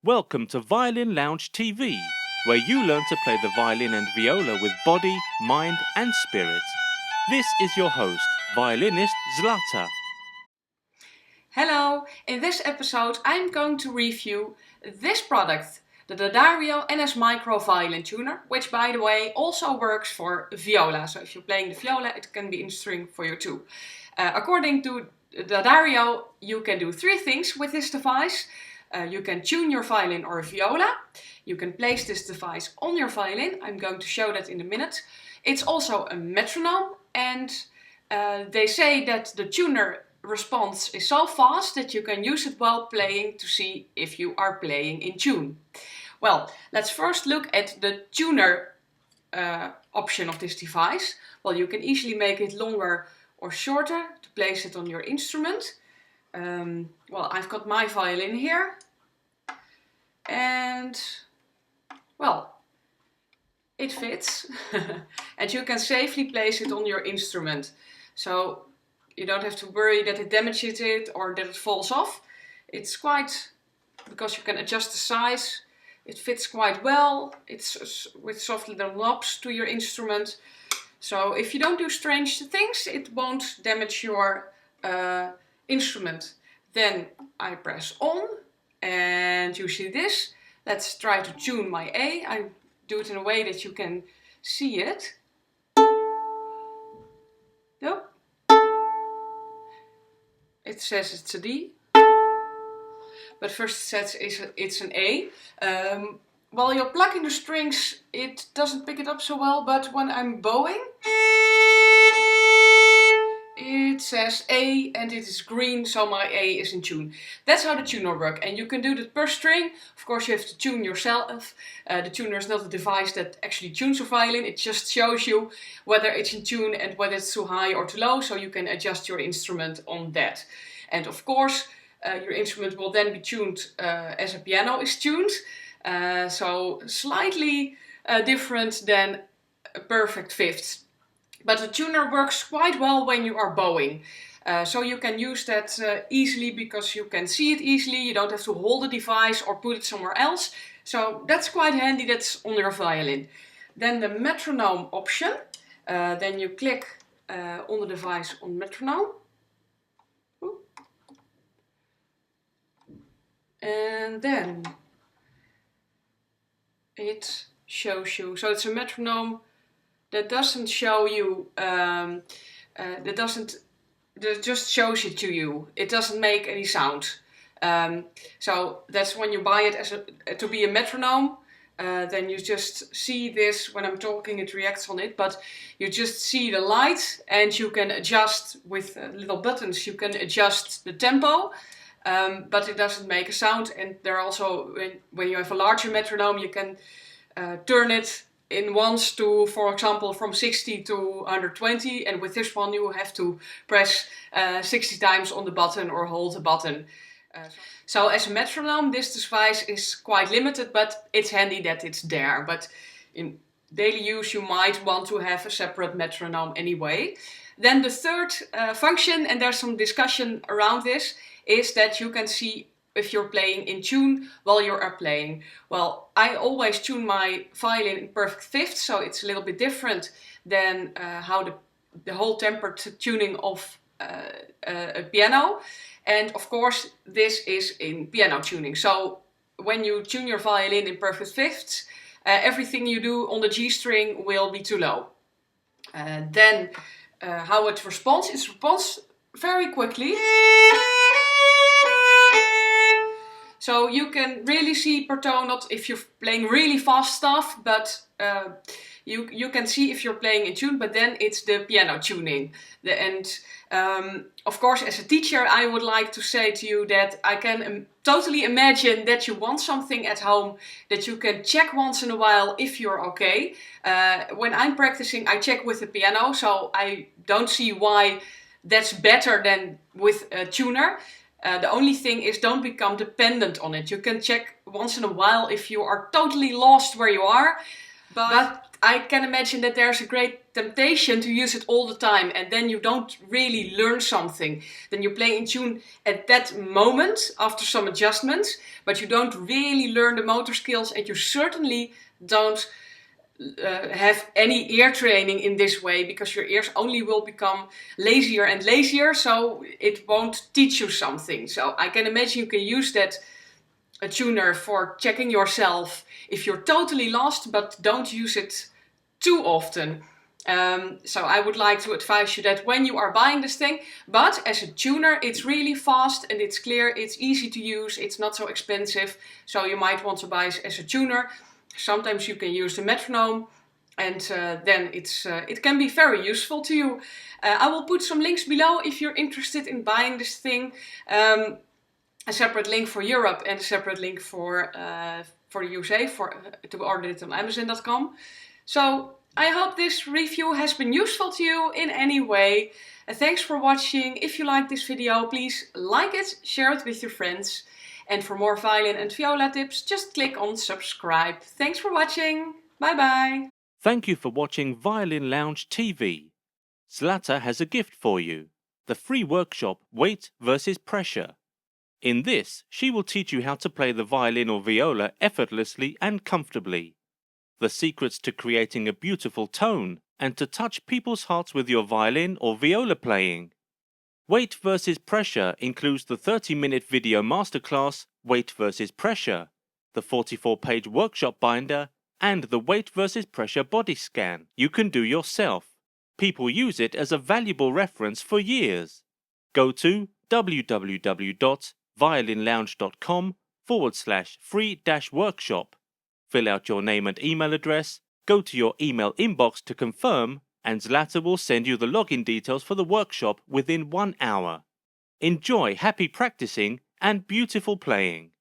Welcome to Violin Lounge TV, where you learn to play the violin and viola with body, mind and spirit. This is your host, violinist Zlata. Hello, in this episode I'm going to review this product, the D'Addario NS Micro Violin Tuner, which by the way also works for viola. So if you're playing the viola, it can be interesting for you too. According to D'Addario, you can do three things with this device. You can tune your violin or viola. You can place this device on your violin. I'm going to show that in a minute. It's also a metronome, and they say that the tuner response is so fast that you can use it while playing to see if you are playing in tune. Well, let's first look at the tuner option of this device. Well, you can easily make it longer or shorter to place it on your instrument. Well, I've got my violin here, and well, it fits and you can safely place it on your instrument. So you don't have to worry that it damages it or that it falls off. It's quite, because you can adjust the size, it fits quite well. It's with soft little knobs to your instrument. So if you don't do strange things, it won't damage your instrument. Then I press on and you see this. Let's try to tune my A. I do it in a way that you can see it. Nope. It says it's a D, but first it says it's an A. While you're plucking the strings, it doesn't pick it up so well, but when I'm bowing, it says A and it is green, so my A is in tune. That's how the tuner works, and you can do that per string. Of course, you have to tune yourself. The tuner is not a device that actually tunes your violin, it just shows you whether it's in tune and whether it's too high or too low, so you can adjust your instrument on that. And of course, your instrument will then be tuned as a piano is tuned, so slightly different than a perfect fifth. But the tuner works quite well when you are bowing. So you can use that easily because you can see it easily. You don't have to hold the device or put it somewhere else. So that's quite handy, that's on your violin. Then the metronome option. Then you click on the device on metronome. And then it shows you, so it's a metronome that doesn't show you, that just shows it to you. It doesn't make any sound. So that's when you buy it to be a metronome. Then you just see this, when I'm talking it reacts on it, but you just see the light and you can adjust with little buttons, you can adjust the tempo. But it doesn't make a sound, and there are also, when you have a larger metronome, you can turn it in once to, for example, from 60 to 120, and with this one you have to press 60 times on the button or hold the button. So as a metronome, this device is quite limited, but it's handy that it's there. But in daily use you might want to have a separate metronome anyway. Then the third function, and there's some discussion around this, is that you can see if you're playing in tune while you are playing. Well, I always tune my violin in perfect fifth, so it's a little bit different than how the whole tempered tuning of a piano. And of course, this is in piano tuning. So when you tune your violin in perfect fifths, everything you do on the G string will be too low. Then how it responds, it responds very quickly. So you can really see per tone, not if you're playing really fast stuff, but you can see if you're playing in tune, but then it's the piano tuning. Of course, as a teacher, I would like to say to you that I can totally imagine that you want something at home that you can check once in a while if you're okay. When I'm practicing, I check with the piano, so I don't see why that's better than with a tuner. The only thing is, don't become dependent on it. You can check once in a while if you are totally lost where you are. But I can imagine that there's a great temptation to use it all the time, and then you don't really learn something. Then you play in tune at that moment after some adjustments, but you don't really learn the motor skills, and you certainly don't have any ear training in this way, because your ears only will become lazier and lazier, so it won't teach you something. So I can imagine you can use that a tuner for checking yourself if you're totally lost, but don't use it too often. So I would like to advise you that when you are buying this thing, but as a tuner, it's really fast and it's clear, it's easy to use, it's not so expensive, so you might want to buy it as a tuner. Sometimes you can use the metronome, and then it can be very useful to you. I will put some links below if you're interested in buying this thing. A separate link for Europe and a separate link for the USA to order it on Amazon.com. So I hope this review has been useful to you in any way. Thanks for watching. If you like this video, please like it, share it with your friends. And for more violin and viola tips, just click on subscribe. Thanks for watching. Bye bye. Thank you for watching Violin Lounge TV. Zlata has a gift for you, the free workshop Weight vs. Pressure. In this, she will teach you how to play the violin or viola effortlessly and comfortably, the secrets to creating a beautiful tone, and to touch people's hearts with your violin or viola playing. Weight vs. Pressure includes the 30-minute video masterclass Weight vs. Pressure, the 44-page workshop binder, and the Weight vs. Pressure body scan you can do yourself. People use it as a valuable reference for years. Go to www.violinlounge.com/free-workshop. Fill out your name and email address, go to your email inbox to confirm, and Zlata will send you the login details for the workshop within 1 hour. Enjoy happy practicing and beautiful playing.